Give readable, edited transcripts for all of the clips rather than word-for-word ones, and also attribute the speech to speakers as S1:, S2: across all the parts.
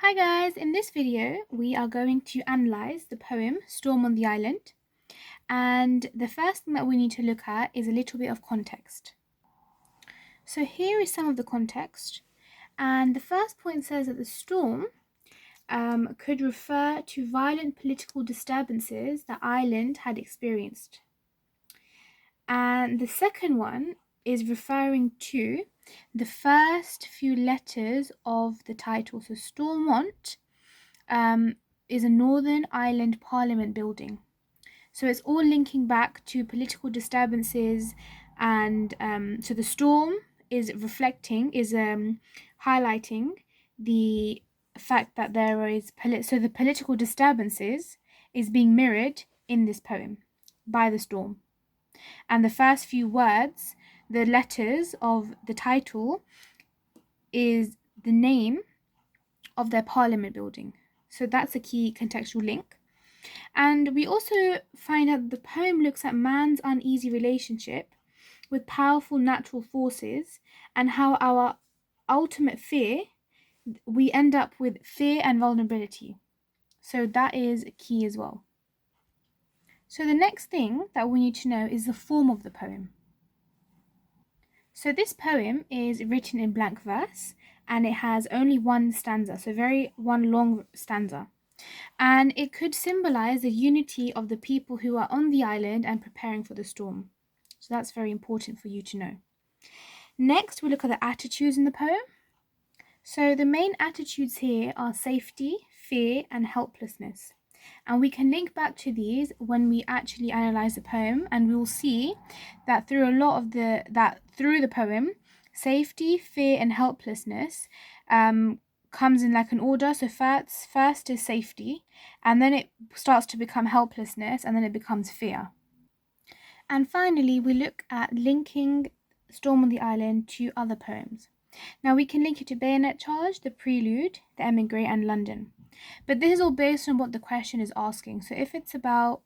S1: Hi guys, in this video we are going to analyze the poem Storm on the Island, and the first thing that we need to look at is a little bit of context. So here is some of the context, and the first point says that the storm could refer to violent political disturbances the island had experienced. And the second one is referring to the first few letters of the title. So Stormont is a Northern Ireland Parliament building. So it's all linking back to political disturbances, and so the storm is highlighting the fact that there is so the political disturbances is being mirrored in this poem by the storm. And the first few words, the letters of the title, is the name of their parliament building. So that's a key contextual link. And we also find out that the poem looks at man's uneasy relationship with powerful natural forces and how our ultimate fear, we end up with fear and vulnerability. So that is key as well. So the next thing that we need to know is the form of the poem. So this poem is written in blank verse, and it has only one stanza, so one long stanza. And it could symbolize the unity of the people who are on the island and preparing for the storm. So that's very important for you to know. Next, we look at the attitudes in the poem. So the main attitudes here are safety, fear, and helplessness. And we can link back to these when we actually analyze the poem, and we will see that through the poem, safety, fear, and helplessness comes in like an order. So first is safety, and then it starts to become helplessness, and then it becomes fear. And finally, we look at linking Storm on the Island to other poems. Now we can link it to Bayonet Charge, the Prelude, the Emigre, and London. But this is all based on what the question is asking. So if it's about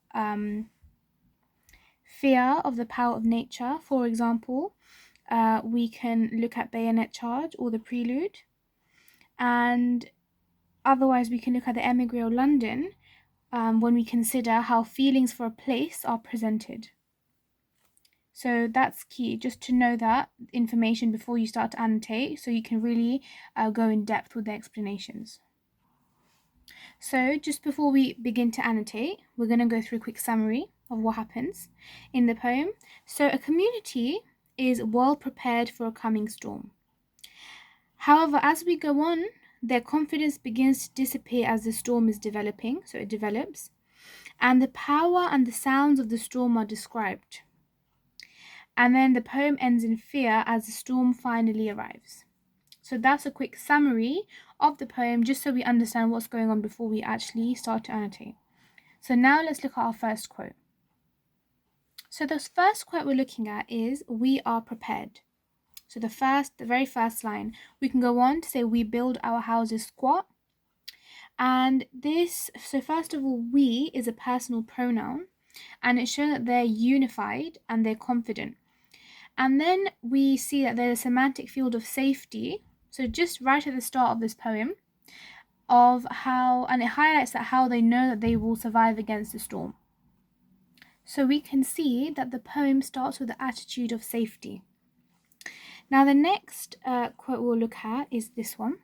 S1: fear of the power of nature, for example, we can look at Bayonet Charge or the Prelude. And otherwise we can look at the Emigre or London when we consider how feelings for a place are presented. So that's key, just to know that information before you start to annotate, so you can really go in depth with the explanations. So just before we begin to annotate, we're going to go through a quick summary of what happens in the poem. So a community is well prepared for a coming storm. However, as we go on, their confidence begins to disappear as the storm is developing, so it develops, and the power and the sounds of the storm are described. And then the poem ends in fear as the storm finally arrives. So that's a quick summary of the poem, just so we understand what's going on before we actually start to annotate. So now let's look at our first quote. So the first quote we're looking at is, "We are prepared." So the very first line, we can go on to say, "We build our houses squat." And so first of all, we is a personal pronoun, and it's shown that they're unified and they're confident. And then we see that there's a semantic field of safety. So just right at the start of this poem, and it highlights that how they know that they will survive against the storm. So we can see that the poem starts with the attitude of safety. Now the next quote we'll look at is this one.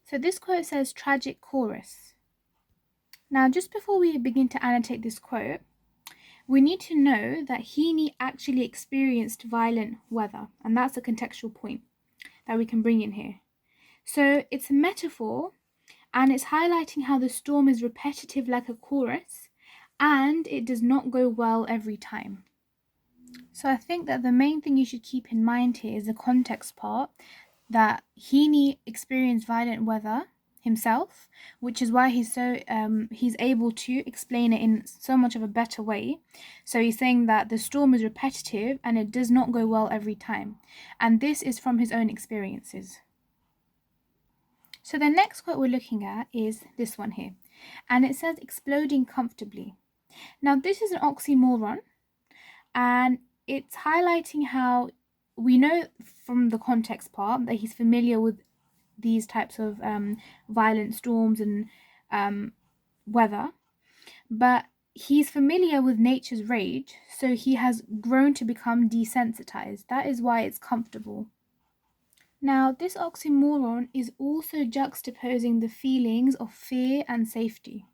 S1: So this quote says, "Tragic chorus." Now just before we begin to annotate this quote, we need to know that Heaney actually experienced violent weather, and that's a contextual point that we can bring in here. So it's a metaphor, and it's highlighting how the storm is repetitive like a chorus, and it does not go well every time. So I think that the main thing you should keep in mind here is the context part, that Heaney experienced violent weather himself, which is why he's able to explain it in so much of a better way. So he's saying that the storm is repetitive and it does not go well every time, and this is from his own experiences. So the next quote we're looking at is this one here, and it says, "Exploding comfortably." Now this is an oxymoron, and it's highlighting how we know from the context part that he's familiar with these types of violent storms and weather, but he's familiar with nature's rage, so he has grown to become desensitized. That is why it's comfortable. Now, this oxymoron is also juxtaposing the feelings of fear and safety.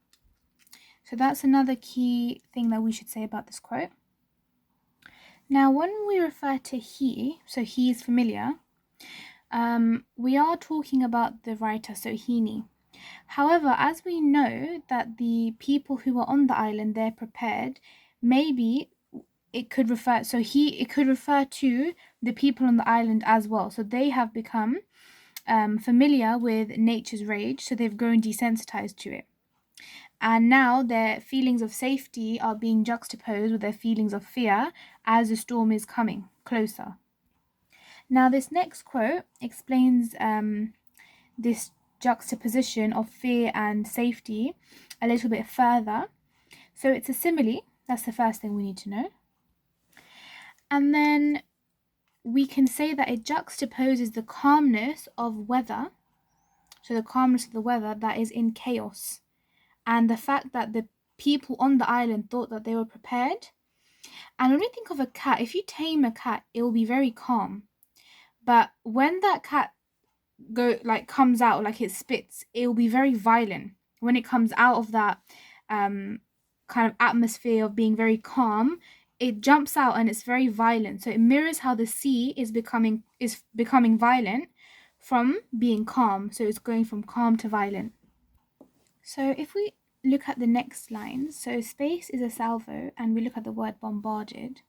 S1: So that's another key thing that we should say about this quote. Now, when we refer to he, so he is familiar, we are talking about the writer, so Heaney. However, as we know that the people who are on the island, they're prepared, maybe it could refer to the people on the island as well. So they have become familiar with nature's rage, so they've grown desensitized to it. And now their feelings of safety are being juxtaposed with their feelings of fear as the storm is coming closer. Now, this next quote explains this juxtaposition of fear and safety a little bit further. So it's a simile. That's the first thing we need to know. And then we can say that it juxtaposes the calmness of weather, so the calmness of the weather that is in chaos, and the fact that the people on the island thought that they were prepared. And when we think of a cat, if you tame a cat, it will be very calm. But when that cat comes out, like it spits, it will be very violent. When it comes out of that kind of atmosphere of being very calm, it jumps out and it's very violent. So it mirrors how the sea is becoming violent from being calm. So it's going from calm to violent. So if we look at the next line, so space is a salvo, and we look at the word bombarded.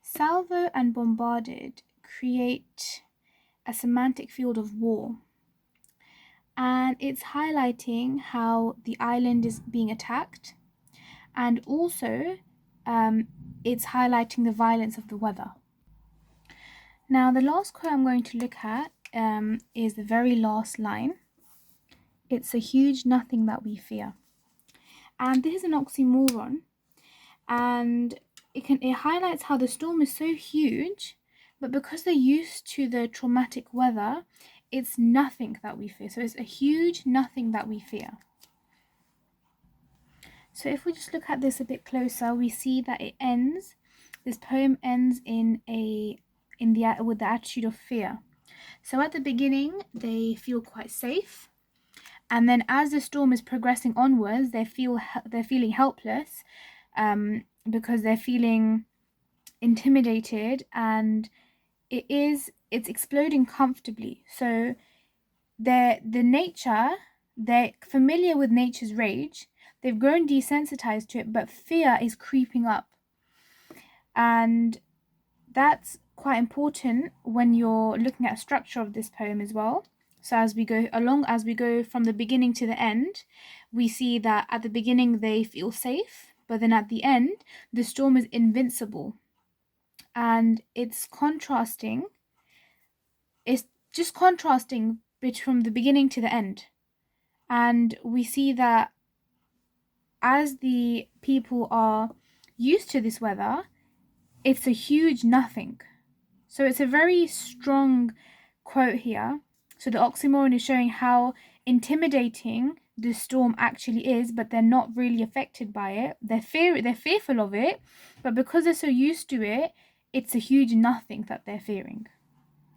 S1: Salvo and bombarded create a semantic field of war. And it's highlighting how the island is being attacked, and also it's highlighting the violence of the weather. Now, the last quote I'm going to look at is the very last line. It's a huge nothing that we fear. And this is an oxymoron, and it highlights how the storm is so huge, but because they're used to the traumatic weather, it's nothing that we fear. So it's a huge nothing that we fear. So if we just look at this a bit closer, we see that this poem ends with the attitude of fear. So at the beginning, they feel quite safe. And then as the storm is progressing onwards, they're feeling helpless because they're feeling intimidated, and it's exploding comfortably. So they're familiar with nature's rage. They've grown desensitized to it, but fear is creeping up. And that's quite important when you're looking at the structure of this poem as well. So as we go from the beginning to the end, we see that at the beginning they feel safe, but then at the end, the storm is invincible. And it's just contrasting from the beginning to the end. And we see that as the people are used to this weather, it's a huge nothing. So it's a very strong quote here. So the oxymoron is showing how intimidating the storm actually is, but they're not really affected by it. They're fearful of it, but because they're so used to it, it's a huge nothing that they're fearing.